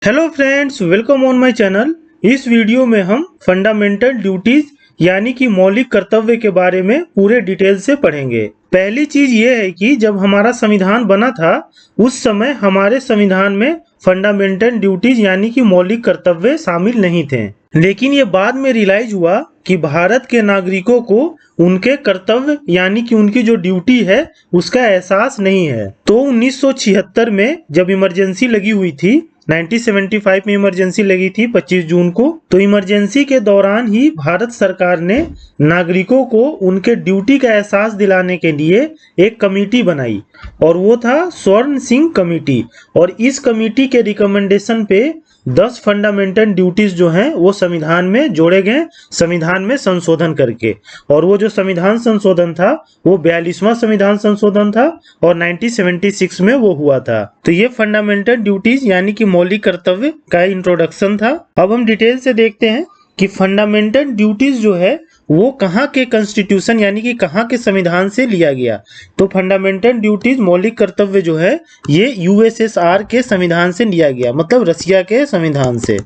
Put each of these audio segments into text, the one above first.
Hello friends, welcome on my channel. इस video में हम फंडामेंटल ड्यूटीज यानी कि मौलिक कर्तव्य के बारे में पूरे डिटेल से पढ़ेंगे। पहली चीज ये है कि जब हमारा संविधान बना था उस समय हमारे संविधान में फंडामेंटल ड्यूटीज यानी कि मौलिक कर्तव्य शामिल नहीं थे, लेकिन ये बाद में रियलाइज हुआ कि भारत के नागरिकों को उनके कर्तव्य यानी कि उनकी जो ड्यूटी है उसका एहसास नहीं है। तो 1976 में जब इमरजेंसी लगी हुई थी, 1975 में इमरजेंसी लगी थी 25 जून को, तो इमरजेंसी के दौरान ही भारत सरकार ने नागरिकों को उनके ड्यूटी का एहसास दिलाने के लिए एक कमेटी बनाई और वो था स्वर्ण सिंह कमेटी। और इस कमेटी के रिकमेंडेशन पे 10 फंडामेंटल ड्यूटीज जो हैं वो संविधान में जोड़े गए, संविधान में संशोधन करके। और वो जो संविधान संशोधन था वो 42वां संविधान संशोधन था और 1976 में वो हुआ था। तो ये फंडामेंटल ड्यूटीज यानी कि मौलिक कर्तव्य का इंट्रोडक्शन था। अब हम डिटेल से देखते हैं कि फंडामेंटल ड्यूटीज जो है वो कहाँ के कॉन्स्टिट्यूशन यानी कि कहाँ के संविधान से लिया गया। तो फंडामेंटल ड्यूटीज मौलिक कर्तव्य जो है ये यूएसएसआर के संविधान से लिया गया, मतलब रसिया के संविधान से।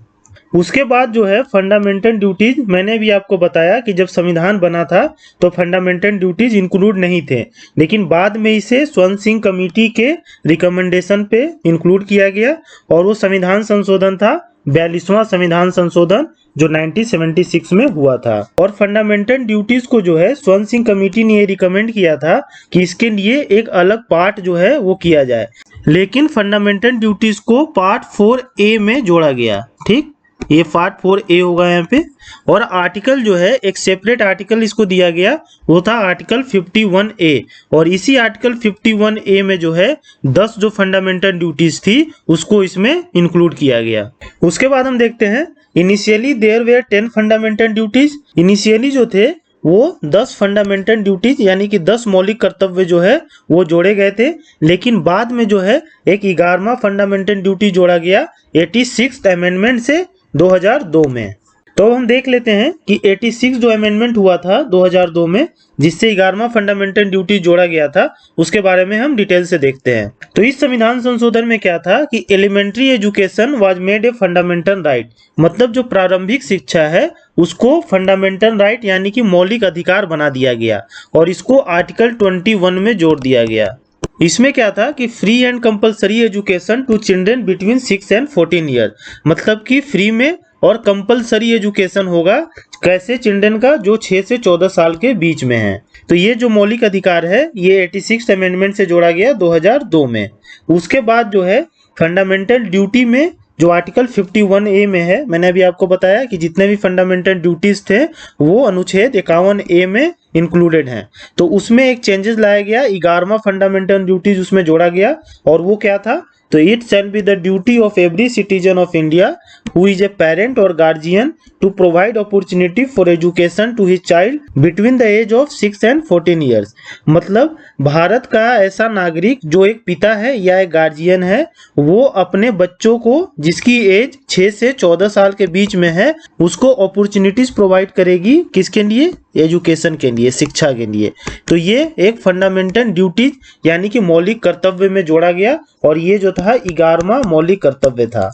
उसके बाद जो है फंडामेंटल ड्यूटीज, मैंने भी आपको बताया कि जब संविधान बना था तो फंडामेंटल ड्यूटीज इंक्लूड नहीं थे, लेकिन बाद में इसे स्वर्ण सिंह कमेटी के रिकमेंडेशन पे इंक्लूड किया गया और वो संविधान संशोधन था 42वां संविधान संशोधन जो 1976 में हुआ था। और फंडामेंटल ड्यूटीज को जो है स्वर्ण सिंह कमेटी ने ये रिकमेंड किया था कि इसके लिए एक अलग पार्ट जो है वो किया जाए, लेकिन फंडामेंटल ड्यूटीज को पार्ट 4A में जोड़ा गया। ठीक, ये पार्ट 4A होगा यहाँ पे। और आर्टिकल जो है एक सेपरेट आर्टिकल इसको दिया गया, वो था आर्टिकल 51A। और इसी आर्टिकल 51A में जो है 10 जो फंडामेंटल ड्यूटीज थी उसको इसमें इंक्लूड किया गया। उसके बाद हम देखते हैं initially there were 10 fundamental duties. Initially जो थे वो 10 फंडामेंटल ड्यूटीज यानी कि 10 मौलिक कर्तव्य जो है वो जोड़े गए थे, लेकिन बाद में जो है एक 11वां फंडामेंटल ड्यूटी जोड़ा गया 86th अमेंडमेंट से 2002 में। तो हम देख लेते हैं कि 86 जो अमेंडमेंट हुआ था 2002 में, जिससे 11वां फंडामेंटल ड्यूटी जोड़ा गया था, उसके बारे में हम डिटेल से देखते हैं। तो इस संविधान संशोधन में क्या था कि elementary education was made a fundamental right, मतलब जो प्रारंभिक शिक्षा है उसको फंडामेंटल राइट यानी कि मौलिक अधिकार बना दिया गया और इसको आर्टिकल 21 में जोड़ दिया गया। इसमें क्या था कि free and compulsory education to children between 6 and 14 year, मतलब कि फ्री में और कंपलसरी एजुकेशन होगा कैसे, चिल्ड्रन का जो 6 से 14 साल के बीच में है। तो ये जो मौलिक अधिकार है ये 86 अमेंडमेंट से जोड़ा गया 2002 में। उसके बाद जो है फंडामेंटल ड्यूटी में जो आर्टिकल 51A में है, मैंने अभी आपको बताया कि जितने भी फंडामेंटल ड्यूटीज थे वो अनुच्छेद 51A में इंक्लूडेड हैं। तो उसमें एक चेंजेस लाया गया, 11वां फंडामेंटल ड्यूटीज उसमें जोड़ा गया और वो क्या था, तो it shall be the duty of every citizen of India who is a parent और guardian to provide opportunity for education to his child between the age of 6 and 14 years. मतलब भारत का ऐसा नागरिक जो एक पिता है या एक गार्जियन है वो अपने बच्चों को जिसकी एज 6 से 14 साल के बीच में है उसको अपॉर्चुनिटीज प्रोवाइड करेगी, किसके लिए, एजुकेशन के लिए, शिक्षा के लिए। तो ये एक फंडामेंटल ड्यूटीज यानी कि मौलिक कर्तव्य में जोड़ा गया और ये जो था 11वां मौलिक कर्तव्य था।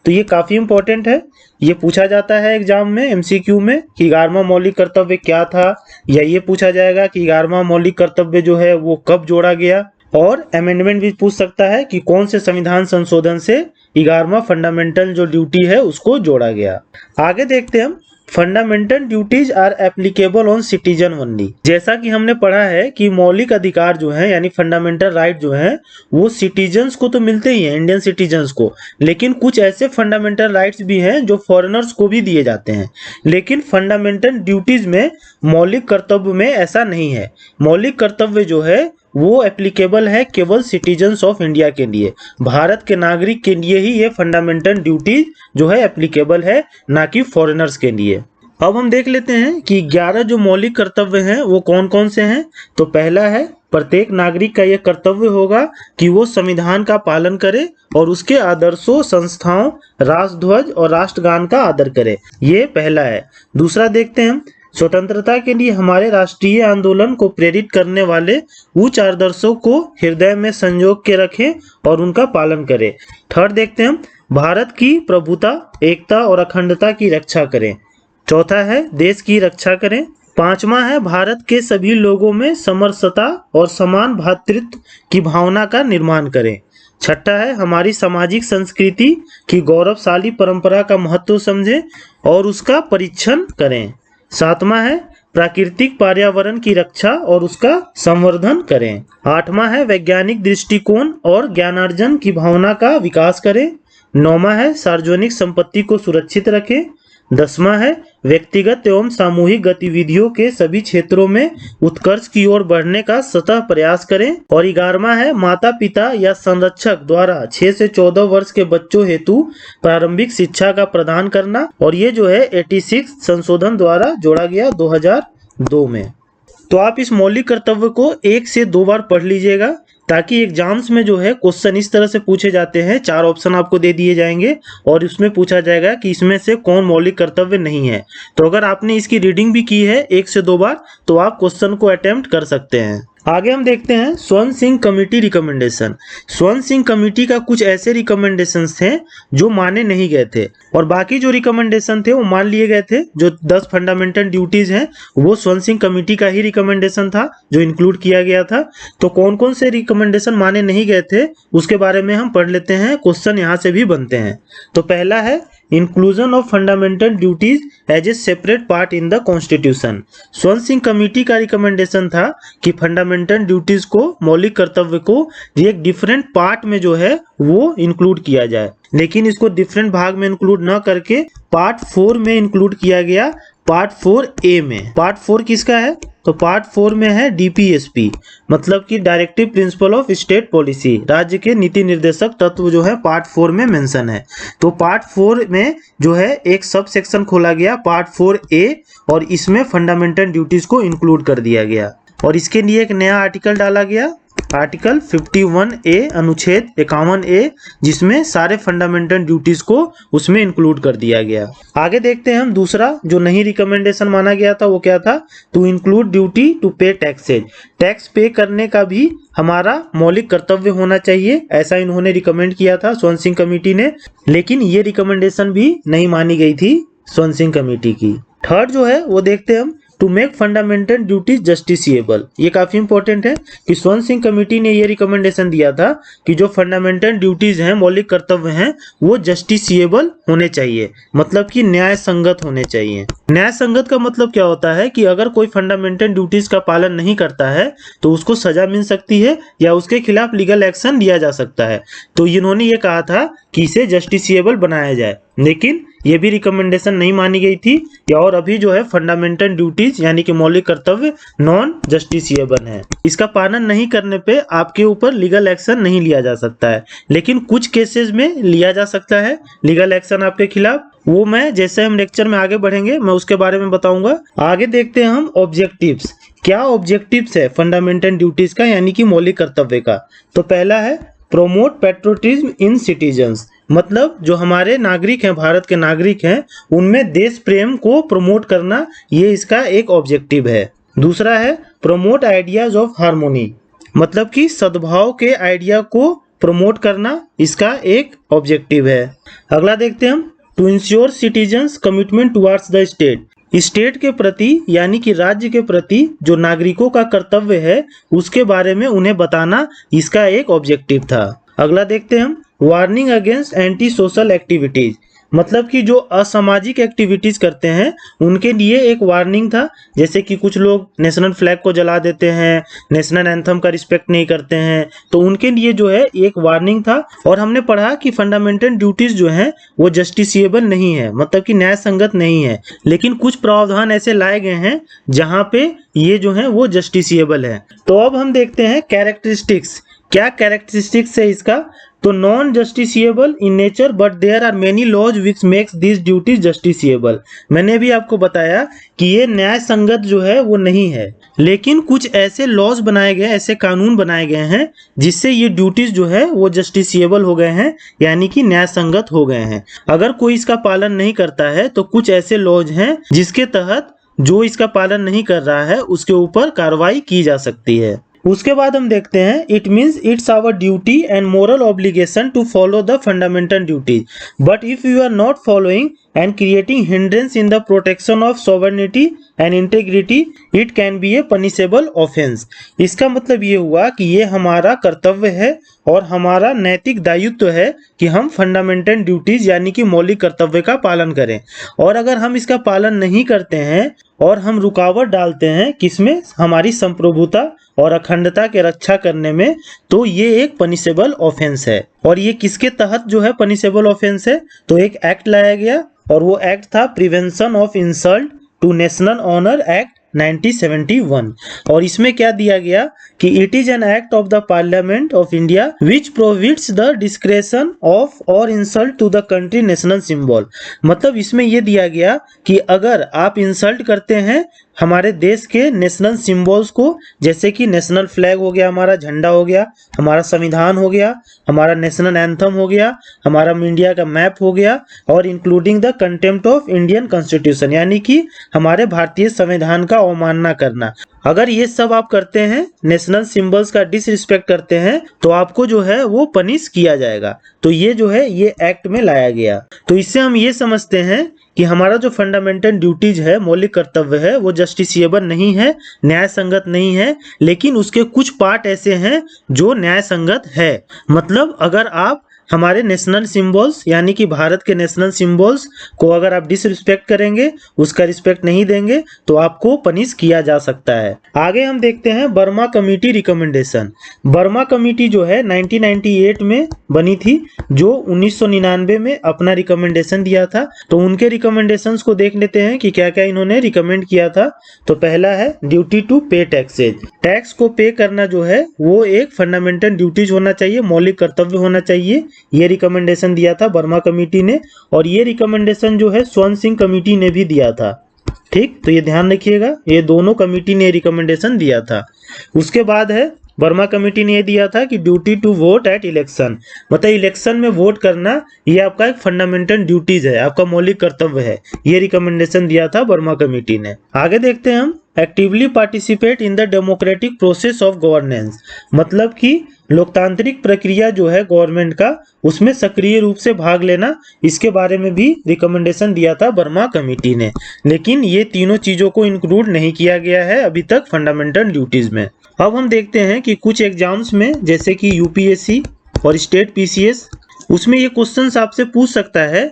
तो ये काफी इंपॉर्टेंट है, ये पूछा जाता है एग्जाम में एमसीक्यू में कि 11वां मौलिक कर्तव्य क्या था, या ये पूछा जाएगा कि 11वां मौलिक कर्तव्य जो है वो कब जोड़ा गया। और अमेंडमेंट भी पूछ सकता है कि कौन से संविधान संशोधन से 11वां फंडामेंटल जो ड्यूटी है उसको जोड़ा गया। आगे देखते हैं हम, fundamental duties are applicable on citizen only. जैसा कि हमने पढ़ा है कि मौलिक अधिकार जो है यानी फंडामेंटल राइट जो है वो सिटीजन्स को तो मिलते ही हैं, इंडियन सिटीजन्स को, लेकिन कुछ ऐसे फंडामेंटल राइट्स भी हैं जो फॉरेनर्स को भी दिए जाते हैं। लेकिन फंडामेंटल ड्यूटीज में मौलिक कर्तव्य में ऐसा नहीं है। मौलिक कर्तव्य जो है वो एप्लीकेबल है केवल सिटीजन्स ऑफ इंडिया के लिए, भारत के नागरिक के लिए ही ये फंडामेंटल ड्यूटी जो है एप्लीकेबल है, ना कि फॉरेनर्स के लिए। अब हम देख लेते हैं कि 11 जो मौलिक कर्तव्य हैं वो कौन कौन से हैं। तो पहला है, प्रत्येक नागरिक का यह कर्तव्य होगा कि वो संविधान का पालन करे और उसके आदर्शों, संस्थाओं, राष्ट्रध्वज और राष्ट्रगान का आदर करे, ये पहला है। दूसरा देखते हैं, स्वतंत्रता के लिए हमारे राष्ट्रीय आंदोलन को प्रेरित करने वाले उच्च आदर्शों को हृदय में संजो के रखें और उनका पालन करें। थर्ड देखते हैं हम, भारत की प्रभुता, एकता और अखंडता की रक्षा करें। चौथा है देश की रक्षा करें। पांचवा है भारत के सभी लोगों में समरसता और समान भ्रातृत्व की भावना का निर्माण करें। छठा है हमारी सामाजिक संस्कृति की गौरवशाली परंपरा का महत्व समझें और उसका परीक्षण करें। सातवां है प्राकृतिक पर्यावरण की रक्षा और उसका संवर्धन करें। आठवां है वैज्ञानिक दृष्टिकोण और ज्ञानार्जन की भावना का विकास करें। नौवां है सार्वजनिक संपत्ति को सुरक्षित रखें। 10वां है व्यक्तिगत एवं सामूहिक गतिविधियों के सभी क्षेत्रों में उत्कर्ष की ओर बढ़ने का सतत प्रयास करें। और 11वां है माता पिता या संरक्षक द्वारा 6 से 14 वर्ष के बच्चों हेतु प्रारंभिक शिक्षा का प्रदान करना। और ये जो है 86 संशोधन द्वारा जोड़ा गया 2002 में। तो आप इस मौलिक कर्तव्य को 1 से 2 बार पढ़ लीजिएगा, ताकि एग्जाम्स में जो है क्वेश्चन इस तरह से पूछे जाते हैं। 4 ऑप्शन आपको दे दिए जाएंगे और इसमें पूछा जाएगा कि इसमें से कौन मौलिक कर्तव्य नहीं है। तो अगर आपने इसकी रीडिंग भी की है 1 से 2 बार, तो आप क्वेश्चन को अटेम्प्ट कर सकते हैं। आगे हम देखते हैं स्वर्ण सिंह कमेटी रिकमेंडेशन। स्वर्ण सिंह कमेटी का कुछ ऐसे रिकमेंडेशंस थे जो माने नहीं गए थे, और बाकी जो रिकमेंडेशन थे वो मान लिए गए थे। जो 10 फंडामेंटल ड्यूटीज हैं वो स्वर्ण सिंह कमेटी का ही रिकमेंडेशन था जो इंक्लूड किया गया था। तो कौन कौन से रिकमेंडेशन माने नहीं गए थे उसके बारे में हम पढ़ लेते हैं, क्वेश्चन यहाँ से भी बनते हैं। तो पहला है inclusion of fundamental duties as a separate part in the constitution. Swaran Singh committee का रिकमेंडेशन था कि फंडामेंटल ड्यूटीज को, मौलिक कर्तव्य को एक डिफरेंट पार्ट में जो है वो इंक्लूड किया जाए, लेकिन इसको डिफरेंट भाग में इंक्लूड न करके पार्ट 4 में इंक्लूड किया गया, पार्ट 4A में। पार्ट 4 किसका है? तो पार्ट 4 में है DPSP, मतलब कि directive principle of state policy, राज्य के नीति निर्देशक तत्व जो है पार्ट 4 में मेंशन है। तो पार्ट 4 में जो है एक सब सेक्शन खोला गया पार्ट 4A, और इसमें फंडामेंटल ड्यूटीज को इंक्लूड कर दिया गया। और इसके लिए एक नया आर्टिकल डाला गया, आर्टिकल 51A अनुच्छेद 51A, जिसमें सारे फंडामेंटल ड्यूटीज को उसमें इंक्लूड कर दिया गया। आगे देखते हैं हम दूसरा जो नहीं रिकमेंडेशन माना गया था वो क्या था? टू इंक्लूड ड्यूटी टू पे टैक्सेज। टैक्स पे करने का भी हमारा मौलिक कर्तव्य होना चाहिए, ऐसा इन्होंने रिकमेंड किया था स्वर्ण सिंह कमेटी ने, लेकिन ये रिकमेंडेशन भी नहीं मानी गई थी स्वर्ण सिंह कमेटी की। थर्ड जो है वो देखते हैं हम, to make fundamental duties justiciable. ये काफी इंपॉर्टेंट है कि स्वर्ण सिंह कमेटी ने ये रिकमेंडेशन दिया था कि जो फंडामेंटल ड्यूटीज हैं, मौलिक कर्तव्य हैं, वो जस्टिसिएबल होने चाहिए, मतलब कि न्याय संगत होने चाहिए। न्याय संगत का मतलब क्या होता है कि अगर कोई फंडामेंटल ड्यूटीज का पालन नहीं करता है तो उसको सजा मिल सकती है या उसके खिलाफ लीगल एक्शन लिया जा सकता है। तो इन्होंने ये कहा था कि इसे जस्टिसिएबल बनाया जाए, लेकिन ये भी रिकमेंडेशन नहीं मानी गई थी। और अभी जो है फंडामेंटल ड्यूटीज यानी कि मौलिक कर्तव्य नॉन जस्टिसिएबल है, इसका पालन नहीं करने पे आपके ऊपर लीगल एक्शन नहीं लिया जा सकता है, लेकिन कुछ केसेस में लिया जा सकता है लीगल एक्शन आपके खिलाफ। वो मैं जैसे हम लेक्चर में आगे बढ़ेंगे मैं उसके बारे में बताऊंगा। आगे देखते हैं हम ऑब्जेक्टिव्स। क्या ऑब्जेक्टिव्स है फंडामेंटल ड्यूटीज का यानी कि मौलिक कर्तव्य का? तो पहला है प्रोमोट पैट्रियोटिज्म इन सिटीजन्स, मतलब जो हमारे नागरिक हैं, भारत के नागरिक हैं, उनमें देश प्रेम को प्रमोट करना, ये इसका एक ऑब्जेक्टिव है। दूसरा है प्रमोट आइडियाज ऑफ हार्मोनी, मतलब कि सद्भाव के आइडिया को प्रमोट करना, इसका एक ऑब्जेक्टिव है। अगला देखते हैं हम, to ensure citizens commitment towards the state. State के प्रति यानी कि राज्य के प्रति जो नागरिकों का कर्तव्य है उसके बारे में उन्हें बताना, इसका एक ऑब्जेक्टिव था। अगला देखते हैं हम, warning against anti social activities, मतलब कि जो असामाजिक एक्टिविटीज करते हैं उनके लिए एक वार्निंग था। जैसे कि कुछ लोग नेशनल फ्लैग को जला देते हैं, नेशनल एंथम का रिस्पेक्ट नहीं करते हैं, तो उनके लिए जो है एक वार्निंग था। और हमने पढ़ा कि फंडामेंटल ड्यूटीज जो हैं वो जस्टिसिएबल नहीं है, मतलब कि न्याय संगत नहीं है, लेकिन कुछ प्रावधान ऐसे लाए गए हैं जहां पे ये जो है वो जस्टिसिएबल है। तो अब हम देखते हैं कैरेक्टरिस्टिक्स। क्या कैरेक्टरिस्टिक्स है इसका? तो non justiciable in nature but there are many laws which makes this duties justiciable. मैंने भी आपको बताया कि ये न्याय संगत जो है वो नहीं है, लेकिन कुछ ऐसे लॉज बनाए गए, ऐसे कानून बनाए गए हैं जिससे ये ड्यूटीज जो है वो जस्टिसिएबल हो गए हैं, यानी कि न्याय संगत हो गए हैं। अगर कोई इसका पालन नहीं करता है तो कुछ ऐसे लॉज हैं जिसके तहत जो इसका पालन नहीं कर रहा है उसके ऊपर कार्रवाई की जा सकती है। उसके बाद हम देखते हैं it means it's our duty and moral obligation to follow the fundamental duties, but if you are not following and creating hindrance in the protection of sovereignty and integrity, it can be a punishable offense। इसका मतलब ये हुआ कि ये हमारा कर्तव्य है और हमारा नैतिक दायित्व है कि हम फंडामेंटल ड्यूटीज यानी कि मौलिक कर्तव्य का पालन करें, और अगर हम इसका पालन नहीं करते हैं और हम रुकावट डालते हैं किसमें, हमारी संप्रभुता और अखंडता के रक्षा करने में, तो ये एक पनिशेबल ऑफेंस है। और ये किसके तहत जो है पनिशेबल ऑफेंस है, तो एक एक्ट लाया गया और वो एक्ट था prevention of insult to national honour act 1971। और इसमें क्या दिया गया कि it is an act of the parliament of India which prohibits the discretion of और insult to the country national symbol. मतलब इसमें यह दिया गया कि अगर आप इंसल्ट करते हैं हमारे देश के नेशनल सिंबल्स को, जैसे कि नेशनल फ्लैग हो गया, हमारा झंडा हो गया, हमारा संविधान हो गया, हमारा नेशनल एंथम हो गया, हमारा इंडिया का मैप हो गया, और including the contempt of Indian constitution यानी कि हमारे भारतीय संविधान का अवमानना करना, अगर ये सब आप करते हैं, नेशनल सिंबल्स का डिसरिस्पेक्ट करते हैं, तो आपको जो है वो पनिश किया जाएगा। तो ये जो है ये एक्ट में लाया गया। तो इससे हम ये समझते हैं कि हमारा जो फंडामेंटल ड्यूटीज है, मौलिक कर्तव्य है, वो जस्टिसिएबल नहीं है, न्याय संगत नहीं है, लेकिन उसके कुछ पार्ट ऐसे हैं जो न्याय संगत है। मतलब अगर आप हमारे नेशनल सिंबल्स यानी कि भारत के नेशनल सिंबल्स को अगर आप डिसरिस्पेक्ट करेंगे, उसका रिस्पेक्ट नहीं देंगे, तो आपको पनिश किया जा सकता है। आगे हम देखते हैं Burma committee recommendation. Burma committee जो है 1998 में बनी थी, जो 1999 में अपना रिकमेंडेशन दिया था। तो उनके रिकमेंडेशंस को देख लेते हैं कि क्या क्या इन्होंने रिकमेंड किया था। तो पहला है ड्यूटी टू पे टैक्सेज। टैक्स को पे करना जो है वो एक फंडामेंटल ड्यूटीज होना चाहिए, मौलिक कर्तव्य होना चाहिए। ये रिकमेंडेशन दिया था बर्मा कमेटी ने, और ये रिकमेंडेशन जो है स्वर्ण सिंह कमेटी ने भी दिया था। ठीक, तो ये ध्यान रखिएगा, ये दोनों कमेटी ने रिकमेंडेशन दिया था। उसके बाद है बर्मा कमेटी ने ये दिया था कि duty to vote at election, मतलब इलेक्शन में वोट करना ये आपका एक फंडामेंटल ड्यूटीज है, आपका मौलिक कर्तव्य है। ये रिकमेंडेशन दिया था बर्मा कमेटी ने। आगे देखते हैं हम actively participate in the democratic process of governance, मतलब कि लोकतांत्रिक प्रक्रिया जो है गवर्नमेंट का, उसमें सक्रिय रूप से भाग लेना, इसके बारे में भी रिकमेंडेशन दिया था बर्मा कमेटी ने। लेकिन ये तीनों चीजों को इंक्लूड नहीं किया गया है अभी तक फंडामेंटल ड्यूटीज में। अब हम देखते हैं कि कुछ एग्जाम्स में, जैसे कि यूपीएससी और स्टेट पीसीएस, उसमें ये क्वेश्चंस आपसे पूछ सकता है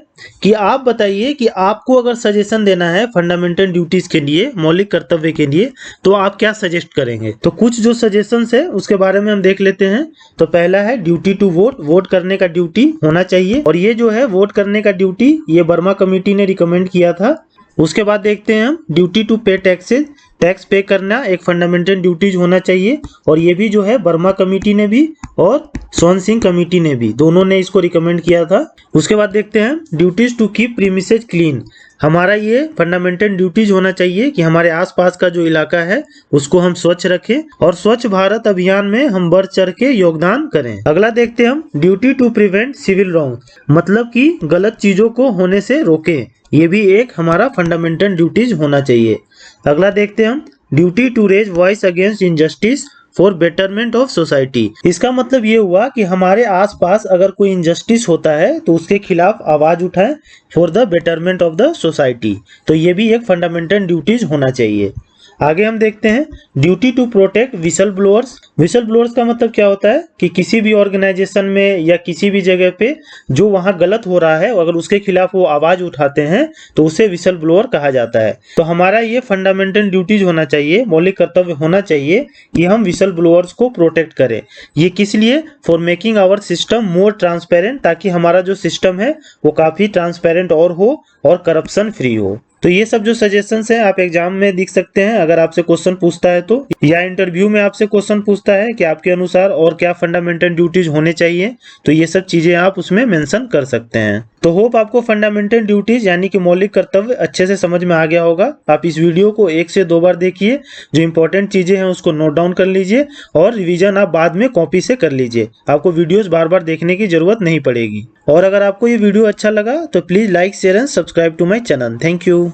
कि आप बताइए कि आपको अगर सजेशन देना है फंडामेंटल ड्यूटीज के लिए, मौलिक कर्तव्य के लिए, तो आप क्या सजेस्ट करेंगे। तो कुछ जो सजेशंस है उसके बारे में हम देख लेते हैं। तो पहला है ड्यूटी टू वोट, वोट करने का ड्यूटी होना चाहिए, और ये जो है वोट करने का ड्यूटी ये बर्मा कमेटी ने रिकमेंड किया था। उसके बाद देखते हैं हम ड्यूटी टू पे टैक्सेज, टैक्स पे करना एक फंडामेंटल ड्यूटीज होना चाहिए, और ये भी जो है बर्मा कमेटी ने भी और स्वर्ण सिंह कमेटी ने भी, दोनों ने इसको रिकमेंड किया था। उसके बाद देखते हैं duties to keep premises clean, हमारा ये फंडामेंटल ड्यूटीज होना चाहिए कि हमारे आसपास का जो इलाका है उसको हम स्वच्छ रखें, और स्वच्छ भारत अभियान में हम बढ़ चढ़ के योगदान करें। अगला देखते हैं हम duty to prevent civil wrong, मतलब कि गलत चीजों को होने से रोकें, ये भी एक हमारा फंडामेंटल ड्यूटीज होना चाहिए। अगला देखते हैं हम duty to raise voice against injustice for betterment of society. इसका मतलब ये हुआ कि हमारे आसपास अगर कोई इनजस्टिस होता है तो उसके खिलाफ आवाज उठाएं for the betterment of the society. तो ये भी एक फंडामेंटल ड्यूटीज होना चाहिए। आगे हम देखते हैं duty to protect whistle blowers. Whistle blowers का मतलब क्या होता है कि किसी भी ऑर्गेनाइजेशन में या किसी भी जगह पे जो वहां गलत हो रहा है, अगर उसके खिलाफ वो आवाज उठाते हैं तो उसे विसल ब्लोअर कहा जाता है। तो हमारा ये फंडामेंटल ड्यूटीज होना चाहिए, मौलिक कर्तव्य होना चाहिए कि हम विसल ब्लोअर्स को प्रोटेक्ट करें। ये किस लिए, for making our system more transparent, ताकि हमारा जो सिस्टम है वो काफी ट्रांसपेरेंट और हो और करप्शन फ्री हो। तो ये सब जो सजेशंस हैं आप एग्जाम में दिख सकते हैं अगर आपसे क्वेश्चन पूछता है तो, या इंटरव्यू में आपसे क्वेश्चन पूछता है कि आपके अनुसार और क्या फंडामेंटल ड्यूटीज होने चाहिए, तो ये सब चीजें आप उसमें मेंशन कर सकते हैं। तो होप आपको फंडामेंटल ड्यूटीज यानी कि मौलिक कर्तव्य अच्छे से समझ में आ गया होगा। आप इस वीडियो को 1 से 2 बार देखिए, जो इंपॉर्टेंट चीजें हैं उसको नोट डाउन कर लीजिए, और रिवीजन आप बाद में कॉपी से कर लीजिए। आपको वीडियोस बार बार देखने की जरूरत नहीं पड़ेगी। और अगर आपको ये वीडियो अच्छा लगा तो please like, share and subscribe to my channel. Thank you.